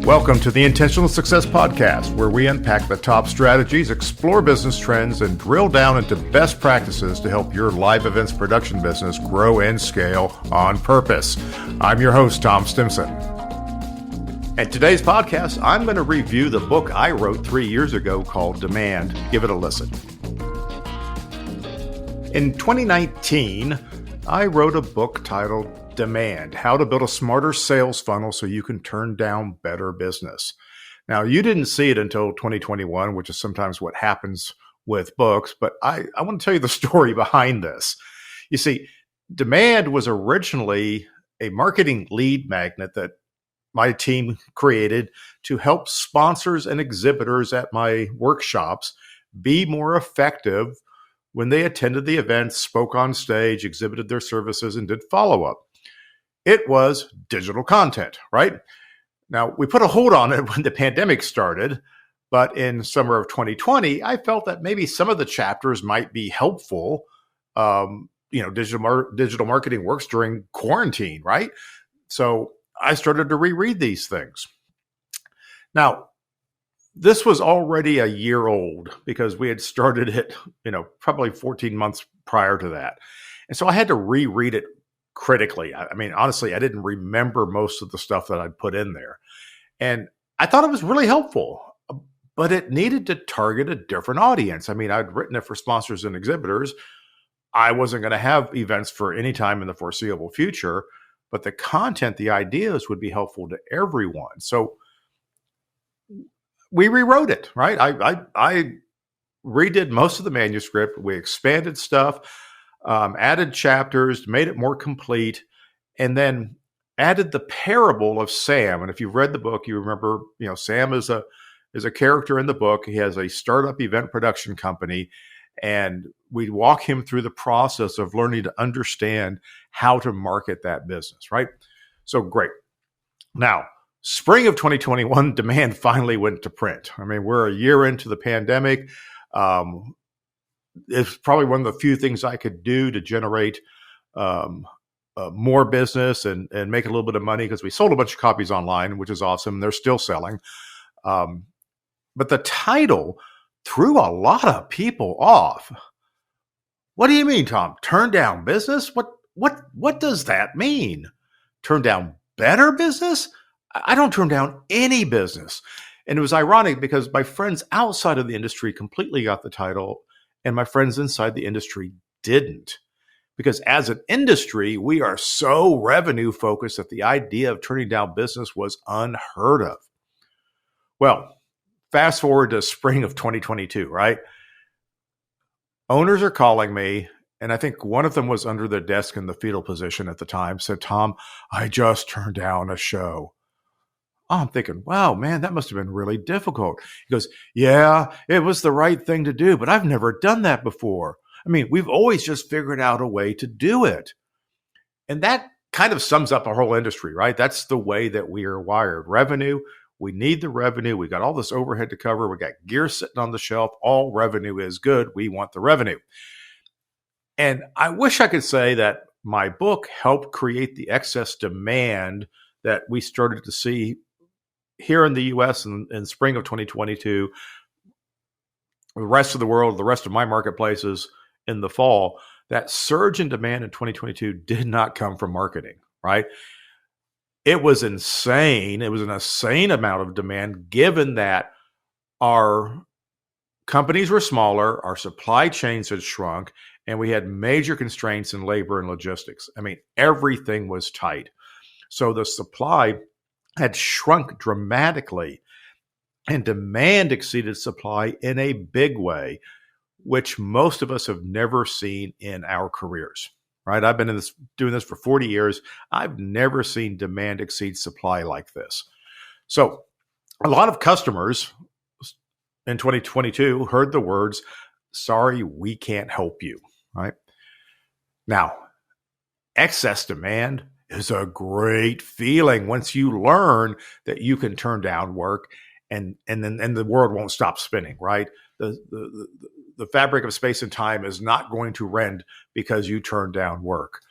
Welcome to the Intentional Success Podcast, where we unpack the top strategies, explore business trends, and drill down into best practices to help your live events production business grow and scale on purpose. I'm your host, Tom Stimson. And today's podcast, I'm going to review the book I wrote 3 years ago called Demand. Give it a listen. In 2019, I wrote a book titled Demand, How to Build a Smarter Sales Funnel So You Can Turn Down Better Business. Now, you didn't see it until 2021, which is sometimes what happens with books, but I want to tell you the story behind this. You see, Demand was originally a marketing lead magnet that my team created to help sponsors and exhibitors at my workshops be more effective when they attended the events, spoke on stage, exhibited their services, and did follow-up. It was digital content, right? Now, we put a hold on it when the pandemic started, but in summer of 2020, I felt that maybe some of the chapters might be helpful. Digital marketing works during quarantine, right? So I started to reread these things. Now, this was already a year old because we had started it, probably 14 months prior to that. And so I had to reread it critically. I mean, honestly, I didn't remember most of the stuff that I'd put in there. And I thought it was really helpful, but it needed to target a different audience. I mean, I'd written it for sponsors and exhibitors. I wasn't going to have events for any time in the foreseeable future, but the content, the ideas would be helpful to everyone. So we rewrote it, right? I redid most of the manuscript. We expanded stuff, added chapters, made it more complete, and then added the parable of Sam. And if you've read the book, you remember, Sam is a character in the book. He has a startup event production company, and we walk him through the process of learning to understand how to market that business, right? So great. Now, spring of 2021, Demand finally went to print. I mean, we're a year into the pandemic. It's probably one of the few things I could do to generate more business and make a little bit of money, because we sold a bunch of copies online, which is awesome. They're still selling. But the title threw a lot of people off. What do you mean, Tom? Turn down business? What does that mean? Turn down better business? I don't turn down any business. And it was ironic because my friends outside of the industry completely got the title, and my friends inside the industry didn't. Because as an industry, we are so revenue focused that the idea of turning down business was unheard of. Well, fast forward to spring of 2022, right? Owners are calling me, and I think one of them was under their desk in the fetal position at the time, said, Tom, I just turned down a show. I'm thinking, wow, man, that must have been really difficult. He goes, yeah, it was the right thing to do, but I've never done that before. I mean, we've always just figured out a way to do it. And that kind of sums up our whole industry, right? That's the way that we are wired. Revenue, we need the revenue. We got all this overhead to cover. We got gear sitting on the shelf. All revenue is good. We want the revenue. And I wish I could say that my book helped create the excess demand that we started to see here in the U.S. in spring of 2022, the rest of the world, the rest of my marketplaces in the fall. That surge in demand in 2022 did not come from marketing, right? It was insane. It was an insane amount of demand, given that our companies were smaller, our supply chains had shrunk, and we had major constraints in labor and logistics. I mean, everything was tight. So the supply had shrunk dramatically, and demand exceeded supply in a big way, which most of us have never seen in our careers, right? I've been doing this for 40 years. I've never seen demand exceed supply like this. So a lot of customers in 2022 heard the words, sorry, we can't help you, right? Now, excess demand is a great feeling once you learn that you can turn down work and the world won't stop spinning, right? The fabric of space and time is not going to rend because you turn down work.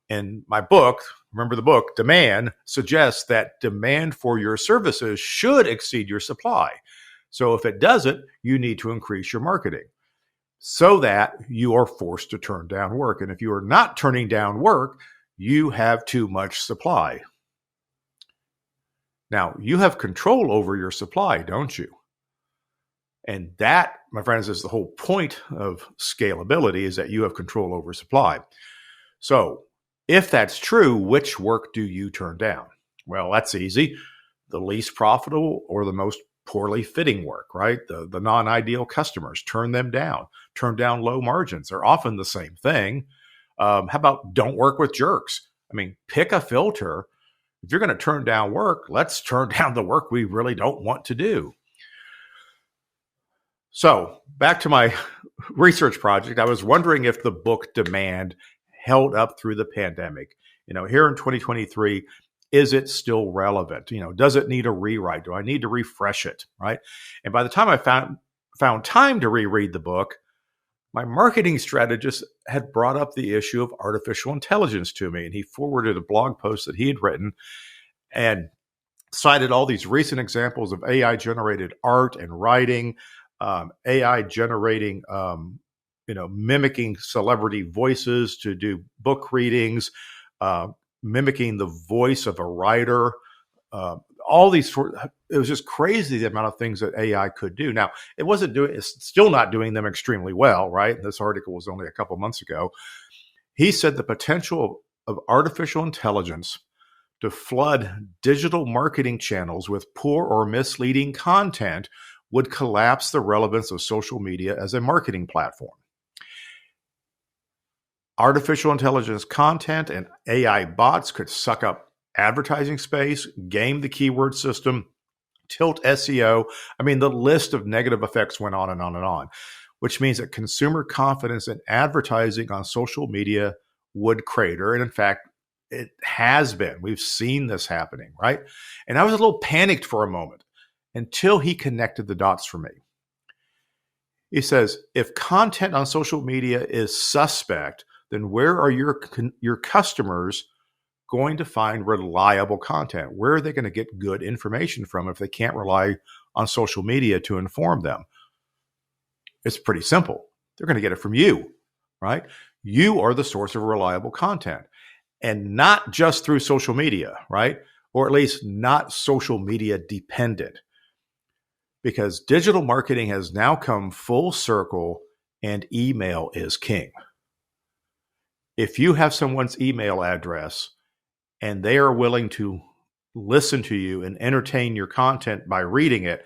In my book, remember the book, demand suggests that demand for your services should exceed your supply. So if it doesn't, you need to increase your marketing so that you are forced to turn down work. And if you are not turning down work, you have too much supply. Now, you have control over your supply, don't you? And that, my friends, is the whole point of scalability, is that you have control over supply. So if that's true, which work do you turn down? Well, that's easy. The least profitable or the most poorly fitting work, right? The non-ideal customers, turn them down. Turn down low margins. They're often the same thing. How about don't work with jerks? I mean, pick a filter. If you're going to turn down work, let's turn down the work we really don't want to do. So back to my research project, I was wondering if the book Demand held up through the pandemic. Here in 2023, is it still relevant? Does it need a rewrite? Do I need to refresh it? Right. And by the time I found time to reread the book, my marketing strategist had brought up the issue of artificial intelligence to me, and he forwarded a blog post that he had written and cited all these recent examples of AI generated art and writing, AI generating, mimicking celebrity voices to do book readings, mimicking the voice of a writer, all these. It was just crazy the amount of things that AI could do. Now, it's still not doing them extremely well, right? This article was only a couple months ago. He said the potential of artificial intelligence to flood digital marketing channels with poor or misleading content would collapse the relevance of social media as a marketing platform. Artificial intelligence content and AI bots could suck up advertising space, game the keyword system, tilt SEO. I mean, the list of negative effects went on and on and on, which means that consumer confidence in advertising on social media would crater. And in fact, it has been. We've seen this happening, right? And I was a little panicked for a moment until he connected the dots for me. He says, if content on social media is suspect, then where are your customers going to find reliable content? Where are they going to get good information from if they can't rely on social media to inform them? It's pretty simple. They're going to get it from you, right? You are the source of reliable content, and not just through social media, right? Or at least not social media dependent, because digital marketing has now come full circle and email is king. If you have someone's email address and they are willing to listen to you and entertain your content by reading it,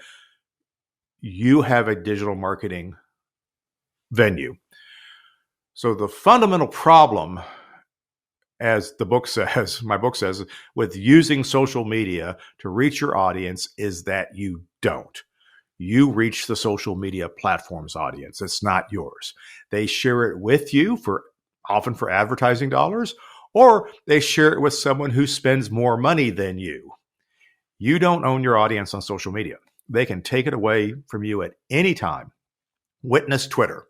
you have a digital marketing venue. So the fundamental problem, as the book says, my book says, with using social media to reach your audience is that you don't. You reach the social media platform's audience. It's not yours. They share it with you often for advertising dollars, or they share it with someone who spends more money than you. You don't own your audience on social media. They can take it away from you at any time. Witness Twitter,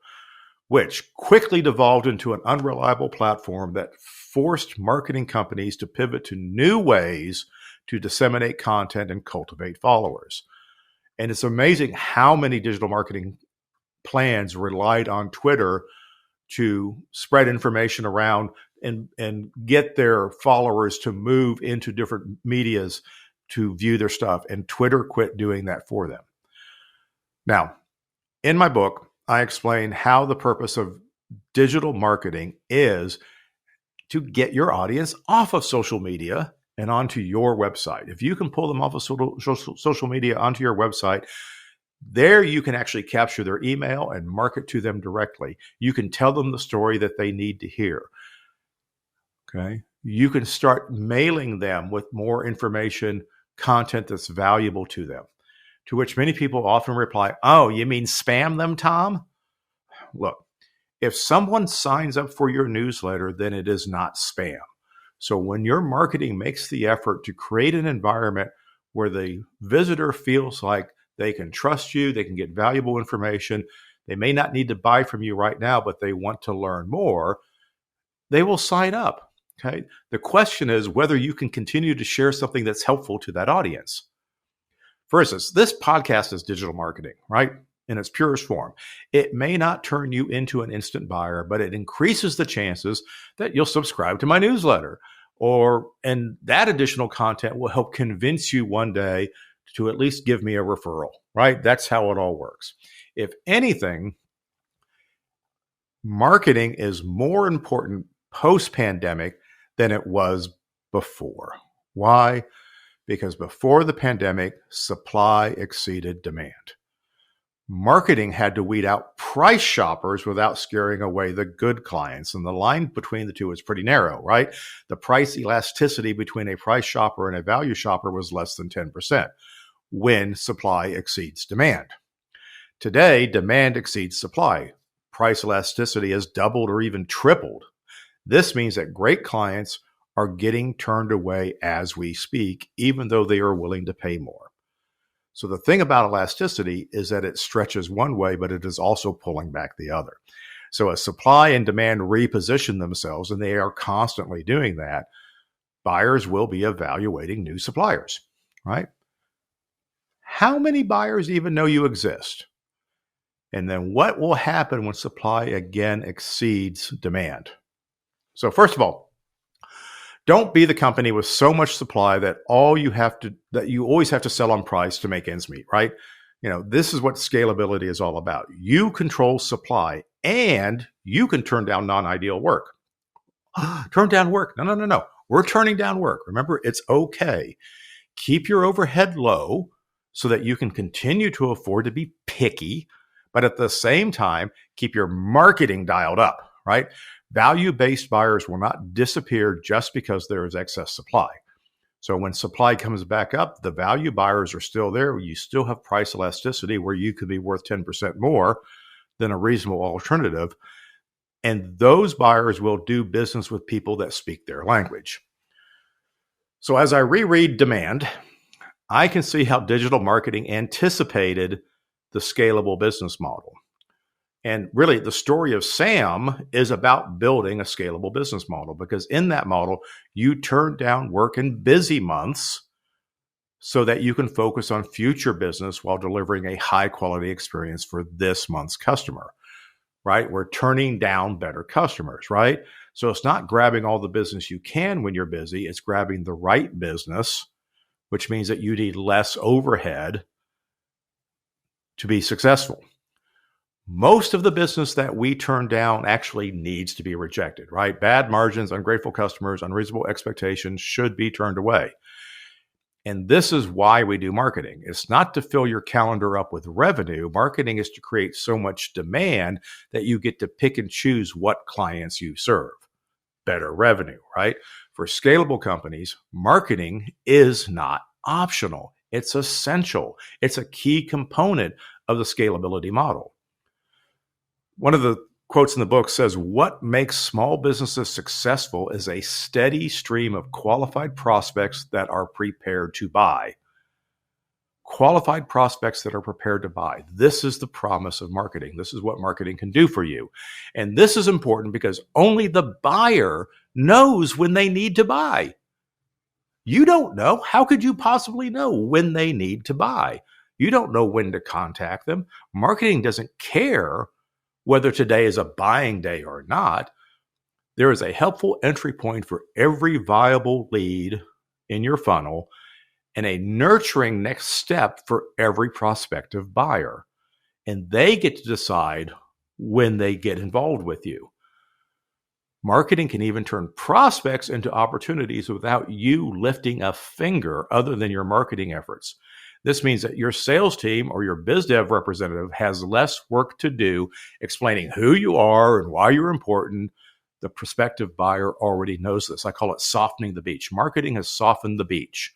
which quickly devolved into an unreliable platform that forced marketing companies to pivot to new ways to disseminate content and cultivate followers. And it's amazing how many digital marketing plans relied on Twitter to spread information around and get their followers to move into different medias to view their stuff. And Twitter quit doing that for them. Now, in my book, I explain how the purpose of digital marketing is to get your audience off of social media and onto your website. If you can pull them off of social media onto your website, there you can actually capture their email and market to them directly. You can tell them the story that they need to hear. Okay. You can start mailing them with more information, content that's valuable to them. To which many people often reply, "Oh, you mean spam them, Tom?" Look, if someone signs up for your newsletter, then it is not spam. So when your marketing makes the effort to create an environment where the visitor feels like they can trust you, they can get valuable information, they may not need to buy from you right now, but they want to learn more, they will sign up. Okay. The question is whether you can continue to share something that's helpful to that audience. For instance, this podcast is digital marketing, right? In its purest form. It may not turn you into an instant buyer, but it increases the chances that you'll subscribe to my newsletter. And that additional content will help convince you one day to at least give me a referral, right? That's how it all works. If anything, marketing is more important post-pandemic than it was before. Why? Because before the pandemic, supply exceeded demand. Marketing had to weed out price shoppers without scaring away the good clients. And the line between the two is pretty narrow, right? The price elasticity between a price shopper and a value shopper was less than 10% when supply exceeds demand. Today, demand exceeds supply. Price elasticity has doubled or even tripled. This means that great clients are getting turned away as we speak, even though they are willing to pay more. So the thing about elasticity is that it stretches one way, but it is also pulling back the other. So as supply and demand reposition themselves, and they are constantly doing that, buyers will be evaluating new suppliers, right? How many buyers even know you exist? And then what will happen when supply again exceeds demand? So first of all, don't be the company with so much supply that you always have to sell on price to make ends meet, right? This is what scalability is all about. You control supply and you can turn down non-ideal work. Turn down work. No. We're turning down work. Remember, it's okay. Keep your overhead low so that you can continue to afford to be picky, but at the same time, keep your marketing dialed up, right? Value-based buyers will not disappear just because there is excess supply. So when supply comes back up, the value buyers are still there. You still have price elasticity where you could be worth 10% more than a reasonable alternative. And those buyers will do business with people that speak their language. So as I reread demand, I can see how digital marketing anticipated the scalable business model. And really, the story of Sam is about building a scalable business model, because in that model, you turn down work in busy months so that you can focus on future business while delivering a high quality experience for this month's customer, right? We're turning down better customers, right? So it's not grabbing all the business you can when you're busy. It's grabbing the right business, which means that you need less overhead to be successful. Most of the business that we turn down actually needs to be rejected, right? Bad margins, ungrateful customers, unreasonable expectations should be turned away. And this is why we do marketing. It's not to fill your calendar up with revenue. Marketing is to create so much demand that you get to pick and choose what clients you serve. Better revenue, right? For scalable companies, marketing is not optional. It's essential. It's a key component of the scalability model. One of the quotes in the book says, "What makes small businesses successful is a steady stream of qualified prospects that are prepared to buy." Qualified prospects that are prepared to buy. This is the promise of marketing. This is what marketing can do for you. And this is important because only the buyer knows when they need to buy. You don't know. How could you possibly know when they need to buy? You don't know when to contact them. Marketing doesn't care whether today is a buying day or not. There is a helpful entry point for every viable lead in your funnel and a nurturing next step for every prospective buyer. And they get to decide when they get involved with you. Marketing can even turn prospects into opportunities without you lifting a finger other than your marketing efforts. This means that your sales team or your biz dev representative has less work to do explaining who you are and why you're important. The prospective buyer already knows this. I call it softening the beach. Marketing has softened the beach.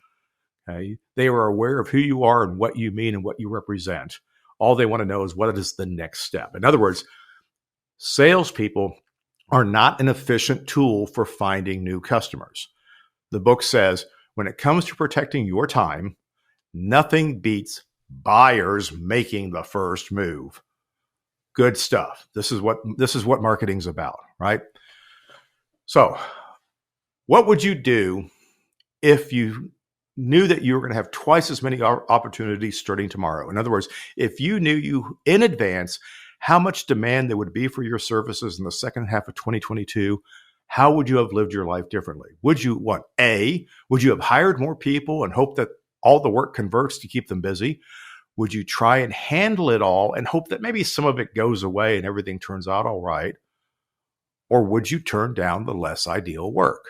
Okay? They are aware of who you are and what you mean and what you represent. All they want to know is what is the next step. In other words, salespeople are not an efficient tool for finding new customers. The book says, when it comes to protecting your time, nothing beats buyers making the first move. Good stuff. This is what marketing's about, right? So What would you do if you knew that you were going to have twice as many opportunities starting tomorrow? In other words, if you knew you in advance how much demand there would be for your services in the second half of 2022, how would you have lived your life differently? Would you would you have hired more people and hope that all the work converts to keep them busy? Would you try and handle it all and hope that maybe some of it goes away and everything turns out all right? Or would you turn down the less ideal work?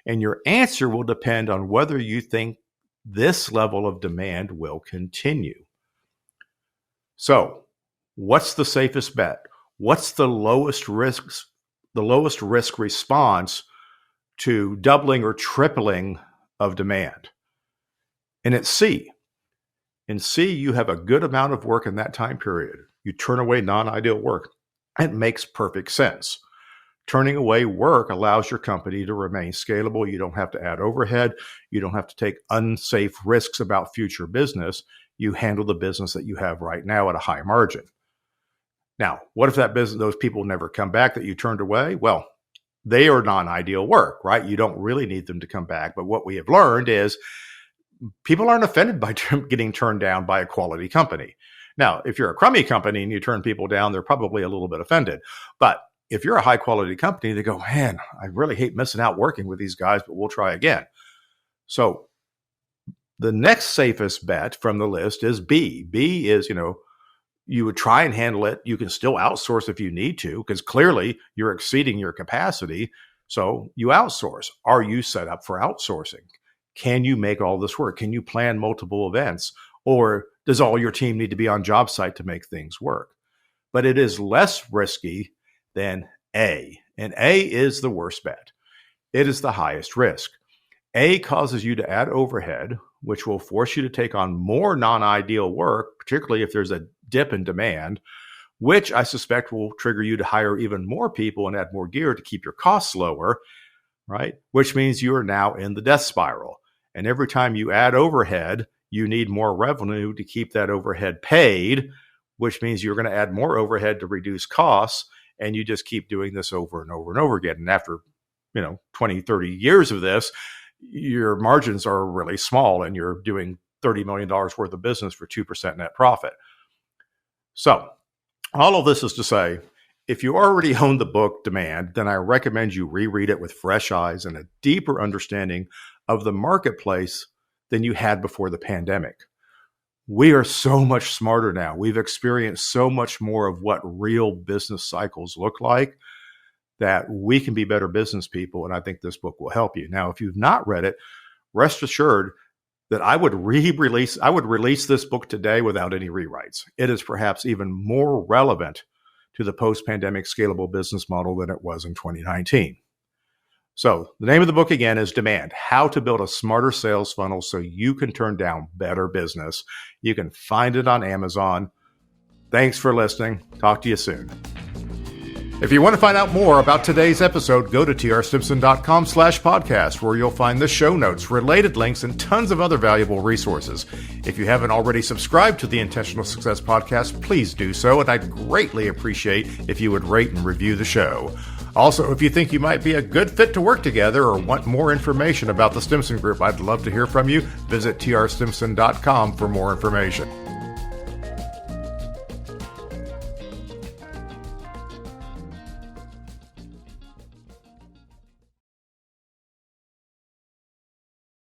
And your answer will depend on whether you think this level of demand will continue. So, what's the safest bet? What's the lowest risk response to doubling or tripling of demand? And it's C. In C, you have a good amount of work in that time period. You turn away non-ideal work. It makes perfect sense. Turning away work allows your company to remain scalable. You don't have to add overhead. You don't have to take unsafe risks about future business. You handle the business that you have right now at a high margin. Now, what if those people never come back that you turned away? Well, they are non-ideal work, right? You don't really need them to come back. But what we have learned is people aren't offended by getting turned down by a quality company. Now, if you're a crummy company and you turn people down, they're probably a little bit offended. But if you're a high quality company, they go, man, I really hate missing out working with these guys, but we'll try again. So the next safest bet from the list is B. B is, you would try and handle it. You can still outsource if you need to, because clearly you're exceeding your capacity. So you outsource. Are you set up for outsourcing? Can you make all this work? Can you plan multiple events? Or does all your team need to be on job site to make things work? But it is less risky than A. And A is the worst bet. It is the highest risk. A causes you to add overhead, which will force you to take on more non-ideal work, particularly if there's a dip in demand, which I suspect will trigger you to hire even more people and add more gear to keep your costs lower, right? Which means you are now in the death spiral. And every time you add overhead, you need more revenue to keep that overhead paid, which means you're going to add more overhead to reduce costs. And you just keep doing this over and over and over again. And after, 20, 30 years of this, your margins are really small and you're doing $30 million worth of business for 2% net profit. So all of this is to say, if you already own the book Demand, then I recommend you reread it with fresh eyes and a deeper understanding of the marketplace than you had before the pandemic. We are so much smarter now. We've experienced so much more of what real business cycles look like that we can be better business people. And I think this book will help you. Now, if you've not read it, rest assured that I would release this book today without any rewrites. It is perhaps even more relevant to the post-pandemic scalable business model than it was in 2019. So the name of the book again is Demand, How to Build a Smarter Sales Funnel So You Can Turn Down Better Business. You can find it on Amazon. Thanks for listening. Talk to you soon. If you want to find out more about today's episode, go to trstimson.com/podcast, where you'll find the show notes, related links, and tons of other valuable resources. If you haven't already subscribed to the Intentional Success Podcast, please do so, and I'd greatly appreciate if you would rate and review the show. Also, if you think you might be a good fit to work together or want more information about the Stimson Group, I'd love to hear from you. Visit trstimson.com for more information.